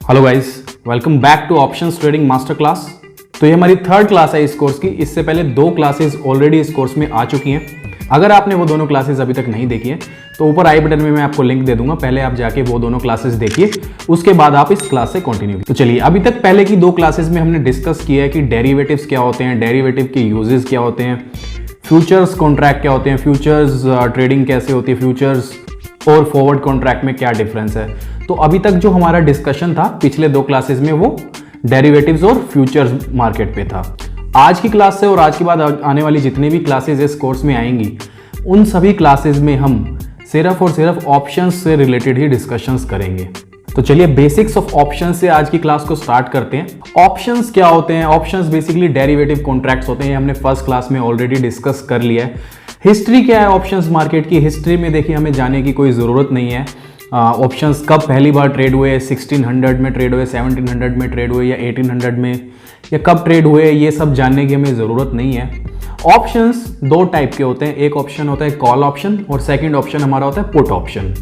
Hello guys, welcome back two options trading master class. तो ये हमारी थर्ड क्लास है इस कोर्स की। इससे पहले दो क्लासेस ऑलरेडी इस कोर्स में आ चुकी हैं। अगर आपने वो दोनों क्लासेस अभी तक नहीं देखी हैं तो ऊपर आई बटन में मैं आपको लिंक दे दूंगा, पहले आप जाके वो दोनों क्लासेस देखिए, उसके बाद आप इस क्लास से कंटिन्यू। तो चलिए, अभी तक पहले की दो क्लासेस में हमने डिस्कस किया है कि डेरिवेटिव्स क्या होते हैं, डेरिवेटिव के यूजेस क्या होते हैं, फ्यूचर्स कॉन्ट्रैक्ट क्या होते हैं, फ्यूचर्स ट्रेडिंग कैसे होती है, फ्यूचर्स और फॉरवर्ड कॉन्ट्रैक्ट में क्या डिफरेंस है। तो अभी तक जो हमारा डिस्कशन था पिछले दो क्लासेस में वो डेरिवेटिव्स और फ्यूचर्स मार्केट पे था। आज की क्लास से और आज के बाद आने वाली जितनी भी क्लासेस इस कोर्स में आएंगी, उन सभी क्लासेस में हम सिर्फ और सिर्फ ऑप्शंस से रिलेटेड ही डिस्कशंस करेंगे। तो चलिए, बेसिक्स ऑफ ऑप्शंस से आज की क्लास को स्टार्ट करते हैं। ऑप्शंस क्या होते हैं? ऑप्शंस बेसिकली डेरिवेटिव कॉन्ट्रैक्ट्स होते हैं। हमने फर्स्ट क्लास में ऑलरेडी डिस्कस कर लिया है। हिस्ट्री क्या है ऑप्शंस मार्केट की? हिस्ट्री में देखिए, हमें जाने की कोई ज़रूरत नहीं है। ऑप्शंस कब पहली बार ट्रेड हुए, 1600 में ट्रेड हुए, 1700 में ट्रेड हुए या 1800 में, या कब ट्रेड हुए, ये सब जानने की हमें ज़रूरत नहीं है। ऑप्शंस दो टाइप के होते हैं। एक ऑप्शन होता है कॉल ऑप्शन और सेकंड ऑप्शन हमारा होता है पुट ऑप्शन।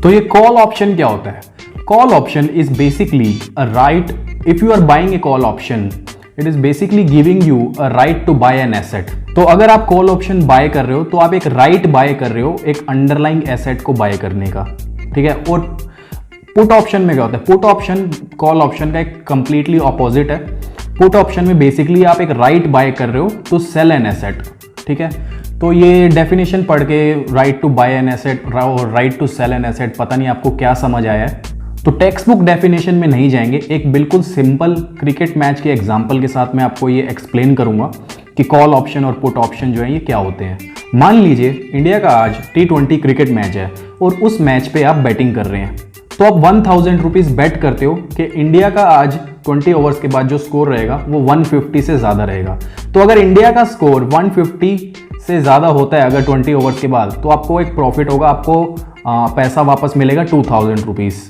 तो ये कॉल ऑप्शन क्या होता है? Call option is basically a right, if you are buying a call option, it is basically giving you a right to buy an asset. तो अगर आप कॉल ऑप्शन बाय कर रहे हो तो आप एक राइट बाय कर रहे हो एक अंडरलाइंग एसेट को बाय करने का, ठीक है। और पुट ऑप्शन में क्या होता है? पुट ऑप्शन कॉल ऑप्शन का एक कंप्लीटली ऑपोजिट है। पुट ऑप्शन में बेसिकली आप एक राइट बाय कर रहे हो टू सेल एन एसेट, ठीक है। तो ये डेफिनेशन पढ़ के right to buy an asset और right to sell an asset, पता नहीं आपको क्या समझ आया है। तो टेक्स्ट बुक डेफिनेशन में नहीं जाएंगे, एक बिल्कुल सिंपल क्रिकेट मैच के एग्जांपल के साथ मैं आपको ये एक्सप्लेन करूंगा कि कॉल ऑप्शन और पुट ऑप्शन जो है ये क्या होते हैं। मान लीजिए इंडिया का आज T20 क्रिकेट मैच है और उस मैच पे आप बैटिंग कर रहे हैं, तो आप 1000 रुपीज़ बेट करते हो कि इंडिया का आज 20 ओवर्स के बाद जो स्कोर रहेगा वो 150 से ज़्यादा रहेगा। तो अगर इंडिया का स्कोर 150 से ज़्यादा होता है अगर 20 ओवर्स के बाद, तो आपको एक प्रॉफिट होगा, आपको पैसा वापस मिलेगा 2000 रुपीज़।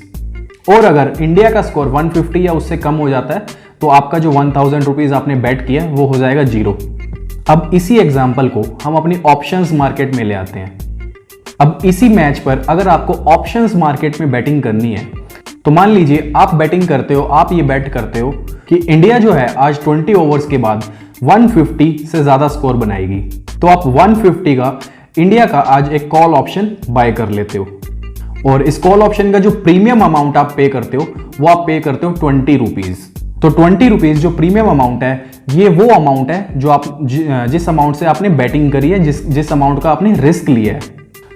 और अगर इंडिया का स्कोर 150 या उससे कम हो जाता है तो आपका जो 1000 रुपीज़ आपने बेट किया वो हो जाएगा जीरो। अब इसी एग्जाम्पल को हम अपनी ऑप्शंस मार्केट में ले आते हैं। अब इसी मैच पर अगर आपको ऑप्शंस मार्केट में बैटिंग करनी है, तो मान लीजिए आप बैटिंग करते हो, आप ये बैट करते हो कि इंडिया जो है आज 20 ओवर्स के बाद 150 से ज़्यादा स्कोर बनाएगी। तो आप 150 का इंडिया का आज एक कॉल ऑप्शन बाय कर लेते हो और इस कॉल ऑप्शन का जो प्रीमियम अमाउंट आप पे करते हो वो आप पे करते हो 20 रुपीज़। तो 20 रुपीज़ जो प्रीमियम अमाउंट है, ये वो अमाउंट है जो आप जिस अमाउंट से आपने बैटिंग करी है, जिस अमाउंट का आपने रिस्क लिया है।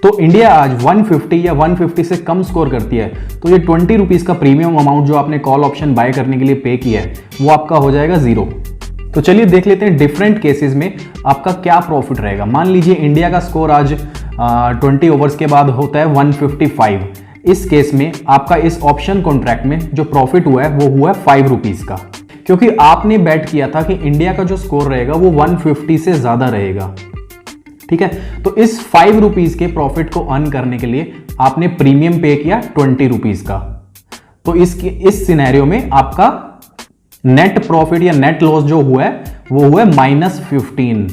तो इंडिया आज 150 या 150 से कम स्कोर करती है, तो ये 20 रुपीज़ का प्रीमियम अमाउंट जो आपने कॉल ऑप्शन बाय करने के लिए पे किया है वो आपका हो जाएगा जीरो। तो चलिए देख लेते हैं डिफरेंट केसेस में आपका क्या प्रॉफिट रहेगा। मान लीजिए इंडिया का स्कोर आज 20 ओवर्स के बाद होता है 155। इस केस में आपका इस ऑप्शन कॉन्ट्रैक्ट में जो प्रॉफिट हुआ है वो हुआ है 5 रुपीज़ का, क्योंकि आपने बेट किया था कि इंडिया का जो स्कोर रहेगा वो 150 से ज़्यादा रहेगा, ठीक है। तो इस 5 रुपीज़ के प्रॉफिट को अर्न करने के लिए आपने प्रीमियम पे किया 20 रुपीज़ का। तो इस सिनेरियो में आपका नेट प्रॉफिट या नेट लॉस जो हुआ है वो हुआ है -15।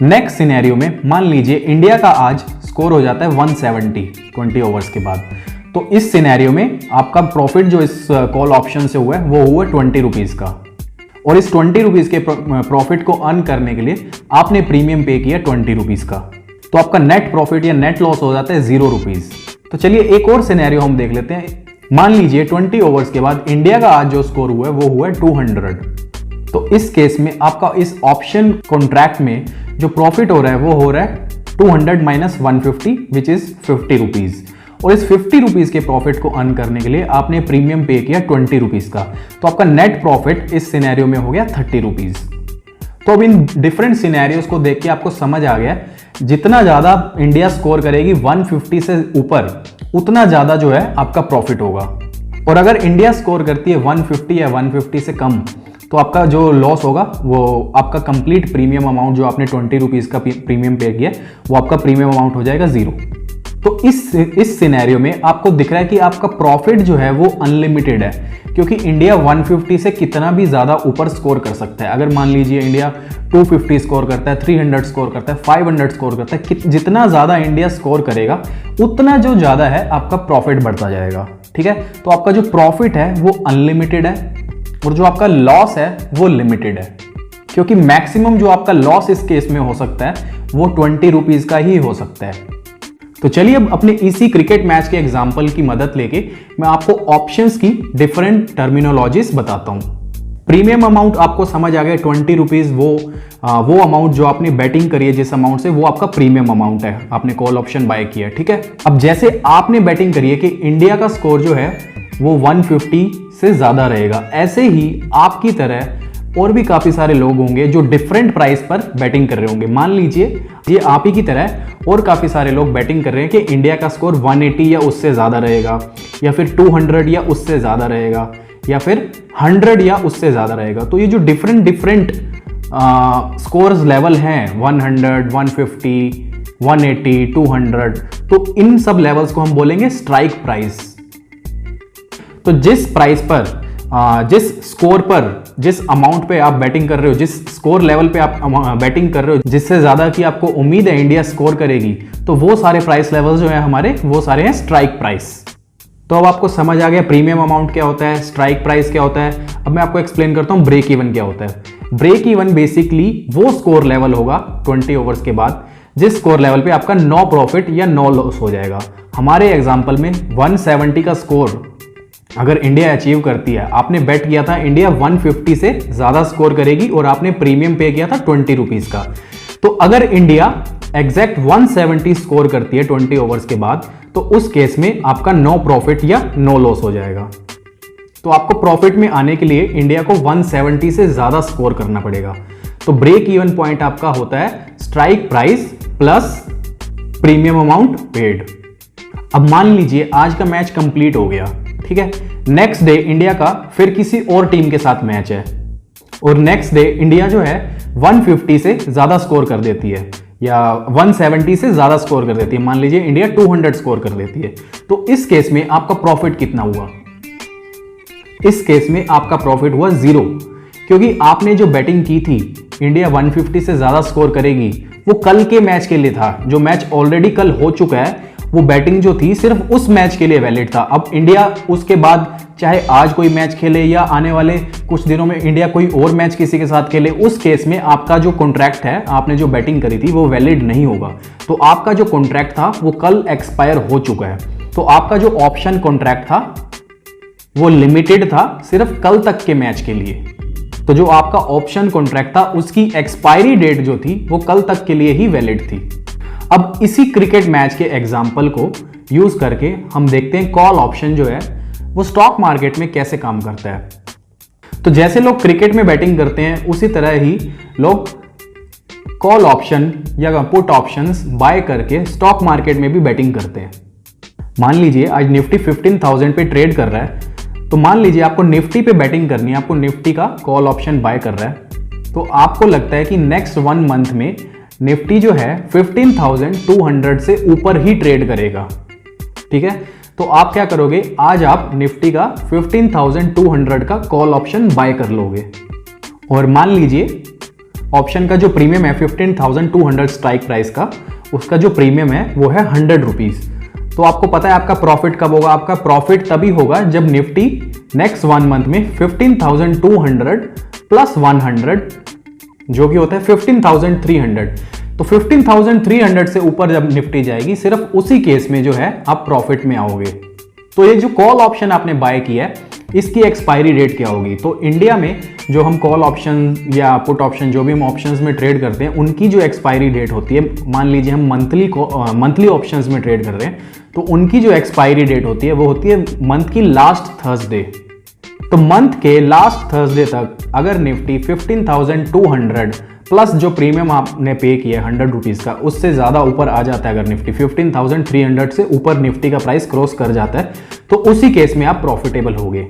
नेक्स्ट सिनेरियो में मान लीजिए इंडिया का आज स्कोर हो जाता है 170 20 ओवर्स के बाद। तो इस सिनेरियो में आपका प्रॉफिट जो इस कॉल ऑप्शन से हुआ है वो हुआ 20 रुपीज़ का, और इस 20 रुपीज़ के प्रॉफिट को अर्न करने के लिए आपने प्रीमियम पे किया 20 रुपीज़ का। तो आपका नेट प्रॉफिट या नेट लॉस हो जाता है 0 रुपीज़। तो चलिए एक और सिनेरियो हम देख लेते हैं। मान लीजिए 20 ओवर्स के बाद इंडिया का आज जो स्कोर हुआ है वो हुआ है 200। तो इस केस में आपका इस ऑप्शन कॉन्ट्रैक्ट में जो प्रॉफिट हो रहा है वो हो रहा है 200 माइनस 150 विच इज 50 रुपीज़। और इस 50 रुपीज़ के प्रॉफिट को अर्न करने के लिए आपने प्रीमियम पे किया 20 रुपीज़ का। तो आपका नेट प्रॉफिट इस सिनेरियो में हो गया 30 रुपीज़। तो अब इन डिफरेंट सिनेरियोज को देख के आपको समझ आ गया, जितना ज़्यादा इंडिया स्कोर करेगी 150 से ऊपर, उतना ज़्यादा जो है आपका प्रॉफिट होगा। और अगर इंडिया स्कोर करती है 150 या 150 से कम, तो आपका जो लॉस होगा वो आपका कंप्लीट प्रीमियम अमाउंट जो आपने 20 रुपीज़ का प्रीमियम पे किया वो आपका प्रीमियम अमाउंट हो जाएगा जीरो। तो इस सिनेरियो में आपको दिख रहा है कि आपका प्रॉफिट जो है वो अनलिमिटेड है, क्योंकि इंडिया 150 से कितना भी ज़्यादा ऊपर स्कोर कर सकता है। अगर मान लीजिए इंडिया 250 स्कोर करता है, 300 स्कोर करता है, 500 स्कोर करता है, जितना ज़्यादा इंडिया स्कोर करेगा उतना जो ज़्यादा है आपका प्रॉफिट बढ़ता जाएगा। ठीक है, तो आपका जो प्रॉफिट है वो अनलिमिटेड है और जो आपका लॉस है वो लिमिटेड है, क्योंकि मैक्सिमम जो आपका लॉस इस केस में हो सकता है वो 20 रुपीज़ का ही हो सकता है। तो चलिए अब अपने इसी क्रिकेट मैच के एग्जाम्पल की मदद लेके मैं आपको ऑप्शंस की डिफरेंट टर्मिनोलॉजीज बताता हूं। प्रीमियम अमाउंट आपको समझ आ गया, 20 रुपीज़ वो अमाउंट जो आपने बैटिंग करी है जिस अमाउंट से, वो आपका प्रीमियम अमाउंट है, आपने कॉल ऑप्शन बाय किया। ठीक है, अब जैसे आपने बैटिंग करी है कि इंडिया का स्कोर जो है वो 150 से ज़्यादा रहेगा, ऐसे ही आपकी तरह और भी काफ़ी सारे लोग होंगे जो डिफरेंट प्राइस पर बैटिंग कर रहे होंगे। मान लीजिए ये आप ही की तरह और काफ़ी सारे लोग बैटिंग कर रहे हैं कि इंडिया का स्कोर 180 या उससे ज़्यादा रहेगा, या फिर 200 या उससे ज़्यादा रहेगा, या फिर 100 या उससे ज़्यादा रहेगा। तो ये जो डिफरेंट स्कोर्स लेवल हैं 100, 150, 180, 200, तो इन सब लेवल्स को हम बोलेंगे स्ट्राइक प्राइस। तो जिस प्राइस पर जिस स्कोर पर, जिस अमाउंट पे आप बैटिंग कर रहे हो, जिस स्कोर लेवल पे आप बैटिंग कर रहे हो, जिससे ज़्यादा की आपको उम्मीद है इंडिया स्कोर करेगी, तो वो सारे प्राइस लेवल्स जो है हमारे, वो सारे हैं स्ट्राइक प्राइस। तो अब आपको समझ आ गया प्रीमियम अमाउंट क्या होता है, स्ट्राइक प्राइस क्या होता है। अब मैं आपको एक्सप्लेन करता हूँ ब्रेक इवन क्या होता है। ब्रेक इवन बेसिकली वो स्कोर लेवल होगा 20 ओवर्स के बाद जिस स्कोर लेवल पे आपका नो प्रॉफिट या नो लॉस हो जाएगा। हमारे एग्जाम्पल में 170 का स्कोर अगर इंडिया अचीव करती है, आपने बेट किया था इंडिया 150 से ज्यादा स्कोर करेगी और आपने प्रीमियम पे किया था 20 रुपीज का, तो अगर इंडिया एग्जैक्ट 170 स्कोर करती है 20 ओवर्स के बाद, तो उस केस में आपका नो प्रॉफिट या नो लॉस हो जाएगा। तो आपको प्रॉफिट में आने के लिए इंडिया को 170 से ज्यादा स्कोर करना पड़ेगा। तो ब्रेक इवन पॉइंट आपका होता है strike price plus premium amount paid. अब मान लीजिए आज का मैच कंप्लीट हो गया, ठीक है, नेक्स्ट डे इंडिया का फिर किसी और टीम के साथ मैच है और नेक्स्ट डे इंडिया जो है 150 से ज्यादा स्कोर कर देती है या 170 से ज्यादा स्कोर कर देती है। मान लीजिए इंडिया 200 स्कोर कर देती है, तो इस केस में आपका प्रॉफिट कितना हुआ? इस केस में आपका प्रॉफिट हुआ 0, क्योंकि आपने जो बैटिंग की थी इंडिया 150 से ज्यादा स्कोर करेगी, वो कल के मैच के लिए था। जो मैच ऑलरेडी कल हो चुका है, वो बैटिंग जो थी सिर्फ उस मैच के लिए वैलिड था। अब इंडिया उसके बाद चाहे आज कोई मैच खेले या आने वाले कुछ दिनों में इंडिया कोई और मैच किसी के साथ खेले, उस केस में आपका जो कॉन्ट्रैक्ट है, आपने जो बैटिंग करी थी, वो वैलिड नहीं होगा। तो आपका जो कॉन्ट्रैक्ट था वो कल एक्सपायर हो चुका है। तो आपका जो ऑप्शन कॉन्ट्रैक्ट था वो लिमिटेड था सिर्फ कल तक के मैच के लिए। तो जो आपका ऑप्शन कॉन्ट्रैक्ट था उसकी एक्सपायरी डेट जो थी वो कल तक के लिए ही वैलिड थी। अब इसी क्रिकेट मैच के एग्जाम्पल को यूज करके हम देखते हैं कॉल ऑप्शन जो है वो स्टॉक मार्केट में कैसे काम करता है। तो जैसे लोग क्रिकेट में बैटिंग करते हैं उसी तरह ही लोग कॉल ऑप्शन या पुट ऑप्शंस बाय करके स्टॉक मार्केट में भी बैटिंग करते हैं। मान लीजिए आज निफ्टी 15,000 पे ट्रेड कर रहा है, तो मान लीजिए आपको निफ्टी पे बैटिंग करनी है, आपको निफ्टी का कॉल ऑप्शन बाय कर रहा है, तो आपको लगता है कि नेक्स्ट 1 मंथ में निफ्टी जो है 15,200 से ऊपर ही ट्रेड करेगा। ठीक है, तो आप क्या करोगे, आज आप निफ्टी का 15,200 का कॉल ऑप्शन बाय कर लोगे और मान लीजिए ऑप्शन का जो प्रीमियम है 15,200 स्ट्राइक प्राइस का, उसका जो प्रीमियम है वो है 100 रुपीज। तो आपको पता है आपका प्रॉफिट कब होगा? आपका प्रॉफिट तभी होगा जब निफ्टी नेक्स्ट 1 मंथ में 15,200 प्लस 100 जो कि होता है 15,300, तो 15,300 से ऊपर जब निफ्टी जाएगी, सिर्फ उसी केस में जो है आप प्रॉफिट में आओगे। तो ये जो कॉल ऑप्शन आपने बाय किया है इसकी एक्सपायरी डेट क्या होगी? तो इंडिया में जो हम कॉल ऑप्शन या पुट ऑप्शन जो भी हम ऑप्शंस में ट्रेड करते हैं, उनकी जो एक्सपायरी डेट होती है, मान लीजिए हम मंथली ऑप्शंस में ट्रेड कर रहे हैं, तो उनकी जो एक्सपायरी डेट होती है वो होती है मंथ की लास्ट थर्सडे। तो मंथ के लास्ट थर्सडे तक अगर निफ्टी 15,200 प्लस जो प्रीमियम आपने पे किया है 100 रुपीज़ का, उससे ज़्यादा ऊपर आ जाता है, अगर निफ्टी 15,300 से ऊपर निफ्टी का प्राइस क्रॉस कर जाता है, तो उसी केस में आप प्रॉफिटेबल होगे।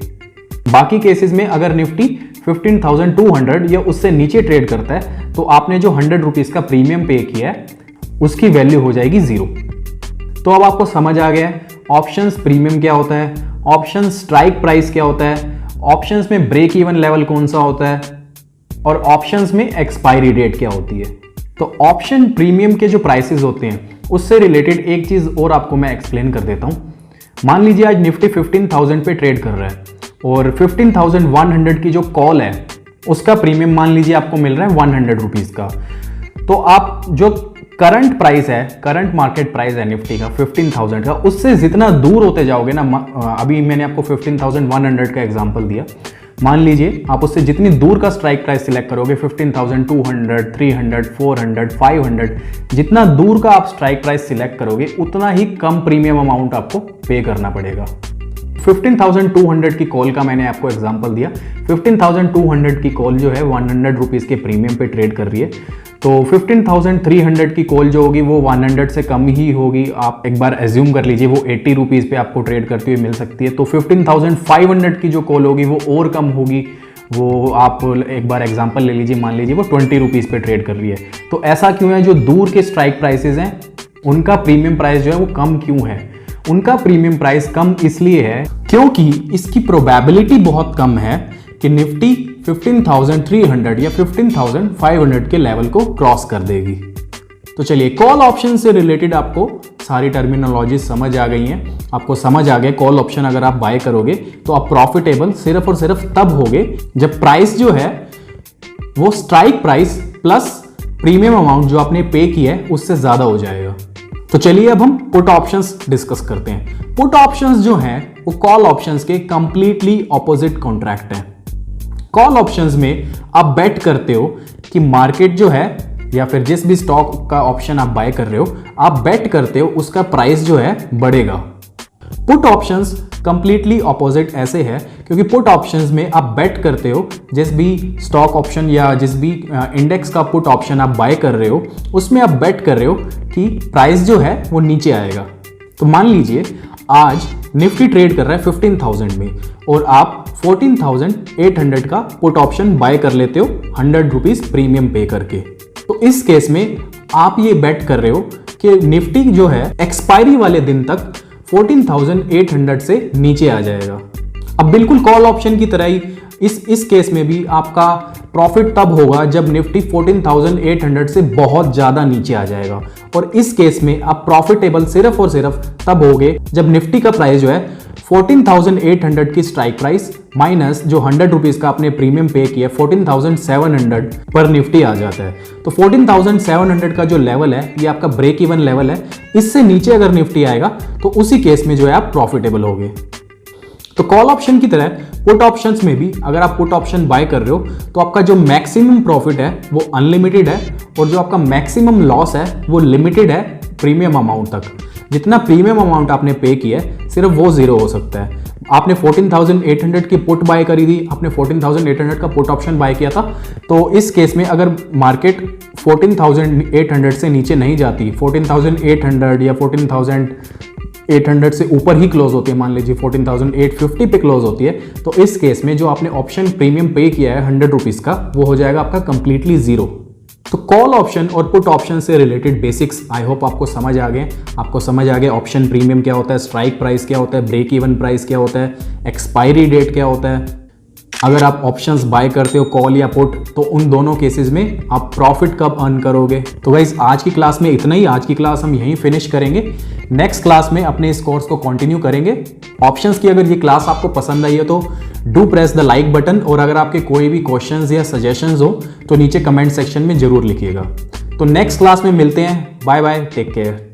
बाकी केसेस में अगर निफ्टी 15,200 या उससे नीचे ट्रेड करता है, तो आपने जो 100 रुपीज़ का प्रीमियम पे किया है उसकी वैल्यू हो जाएगी 0। तो अब आपको समझ आ गया है ऑप्शंस प्रीमियम क्या होता है, ऑप्शन स्ट्राइक प्राइस क्या होता है, ऑप्शंस में ब्रेक इवन लेवल कौन सा होता है और ऑप्शंस में एक्सपायरी डेट क्या होती है। तो ऑप्शन प्रीमियम के जो प्राइसेस होते हैं उससे रिलेटेड एक चीज और आपको मैं एक्सप्लेन कर देता हूं। मान लीजिए आज निफ्टी 15,000 पे ट्रेड कर रहा है और 15,100 की जो कॉल है उसका प्रीमियम मान लीजिए आपको मिल रहा है 100 रुपीज का। तो आप जो करंट प्राइस है, करंट मार्केट प्राइस है निफ्टी का 15,000 का, उससे जितना दूर होते जाओगे ना, अभी मैंने आपको 15,100 का एग्जांपल दिया, मान लीजिए आप उससे जितनी दूर का स्ट्राइक प्राइस सिलेक्ट करोगे 15,200, 300, 400, 500, जितना दूर का आप स्ट्राइक प्राइस सिलेक्ट करोगे उतना ही कम प्रीमियम अमाउंट आपको पे करना पड़ेगा। 15,200 की कॉल का मैंने आपको एग्जांपल दिया। 15,200 की कॉल जो है 100 रुपीज़ के प्रीमियम पे ट्रेड कर रही है, तो 15,300 की कॉल जो होगी वो 100 से कम ही होगी। आप एक बार एज्यूम कर लीजिए वो 80 रुपीज़ पे आपको ट्रेड करते हुए मिल सकती है। तो 15,500 की जो कॉल होगी वो और कम होगी, वो आप एक बार एग्जांपल ले लीजिए, मान लीजिए वो 20 रुपीज़ पे ट्रेड कर रही है। तो ऐसा क्यों है, जो दूर के स्ट्राइक प्राइसेस हैं उनका प्रीमियम प्राइस जो है वो कम क्यों है? उनका प्रीमियम प्राइस कम इसलिए है क्योंकि इसकी प्रोबेबिलिटी बहुत कम है कि निफ्टी 15,300 या 15,500 के लेवल को क्रॉस कर देगी। तो चलिए, कॉल ऑप्शन से रिलेटेड आपको सारी टर्मिनोलॉजी समझ आ गई हैं। आपको समझ आ गया कॉल ऑप्शन अगर आप बाय करोगे तो आप प्रॉफिटेबल सिर्फ और सिर्फ तब होगे जब प्राइस जो है वो strike price plus premium amount जो आपने पे किया है उससे ज्यादा हो जाएगा। तो चलिए अब हम पुट ऑप्शंस डिस्कस करते हैं। पुट ऑप्शंस जो हैं वो कॉल ऑप्शंस के कंप्लीटली ऑपोजिट कॉन्ट्रैक्ट हैं। कॉल ऑप्शंस में आप बेट करते हो कि मार्केट जो है या फिर जिस भी स्टॉक का ऑप्शन आप बाय कर रहे हो, आप बेट करते हो उसका प्राइस जो है बढ़ेगा। पुट ऑप्शंस कंप्लीटली ऑपोजिट ऐसे है क्योंकि पुट ऑप्शंस में आप बेट करते हो जिस भी स्टॉक ऑप्शन या जिस भी इंडेक्स का पुट ऑप्शन आप बाय कर रहे हो उसमें आप बेट कर रहे हो कि प्राइस जो है वो नीचे आएगा। तो मान लीजिए आज निफ्टी ट्रेड कर रहा है 15,000 में और आप 14,800 का पुट ऑप्शन बाय कर लेते हो 100 रुपीज प्रीमियम पे करके। तो इस केस में आप ये बेट कर रहे हो कि निफ्टी जो है एक्सपायरी वाले दिन तक 14,800 से नीचे आ जाएगा। अब बिल्कुल कॉल ऑप्शन की तरह ही इस केस में भी आपका प्रॉफिट तब होगा जब निफ्टी 14,800 से बहुत ज्यादा नीचे आ जाएगा, और इस केस में आप प्रॉफिटेबल सिर्फ और सिर्फ तब होगे जब निफ्टी का प्राइस जो है 14,800 की स्ट्राइक प्राइस माइनस जो 100 रुपीज का आपने प्रीमियम पे किया 14,700 पर निफ्टी आ जाता है। तो 14,700 का जो लेवल है ये आपका ब्रेक इवन लेवल है। इससे नीचे अगर निफ्टी आएगा तो उसी केस में जो है आप प्रॉफिटेबल होगे। तो कॉल ऑप्शन की तरह पुट ऑप्शंस में भी अगर आप पुट ऑप्शन बाय कर रहे हो तो आपका जो मैक्सिमम प्रॉफिट है वो अनलिमिटेड है और जो आपका मैक्सिमम लॉस है वो लिमिटेड है प्रीमियम अमाउंट तक। जितना प्रीमियम अमाउंट आपने पे किया है सिर्फ वो जीरो हो सकता है। आपने 14,800 की पुट बाय करी थी, आपने 14,800 का पुट ऑप्शन बाय किया था, तो इस केस में अगर मार्केट 14,800 से नीचे नहीं जाती, 14,800 या 14,800 से ऊपर ही क्लोज होती है, मान लीजिए 14,850 पे क्लोज होती है, तो इस केस में जो आपने ऑप्शन प्रीमियम पे किया है 100 रुपीज का वो हो जाएगा आपका कंप्लीटली जीरो। तो कॉल ऑप्शन और पुट ऑप्शन से रिलेटेड बेसिक्स आई होप आपको समझ आ गए। आपको समझ आ गया ऑप्शन प्रीमियम क्या होता है, स्ट्राइक प्राइस क्या होता है, ब्रेक इवन प्राइस क्या होता है, एक्सपायरी डेट क्या होता है। अगर आप ऑप्शंस बाय करते हो कॉल या पुट तो उन दोनों केसेस में आप प्रॉफिट कब अर्न करोगे। तो गाइस आज की क्लास में इतना ही। आज की क्लास हम यहीं फिनिश करेंगे। नेक्स्ट क्लास में अपने इस कोर्स को कंटिन्यू करेंगे। ऑप्शंस की अगर ये क्लास आपको पसंद आई है तो do press the like button, और अगर आपके कोई भी क्वेश्चंस या सजेशंस हो तो नीचे कमेंट सेक्शन में जरूर लिखिएगा। तो नेक्स्ट क्लास में मिलते हैं। Bye bye, take care.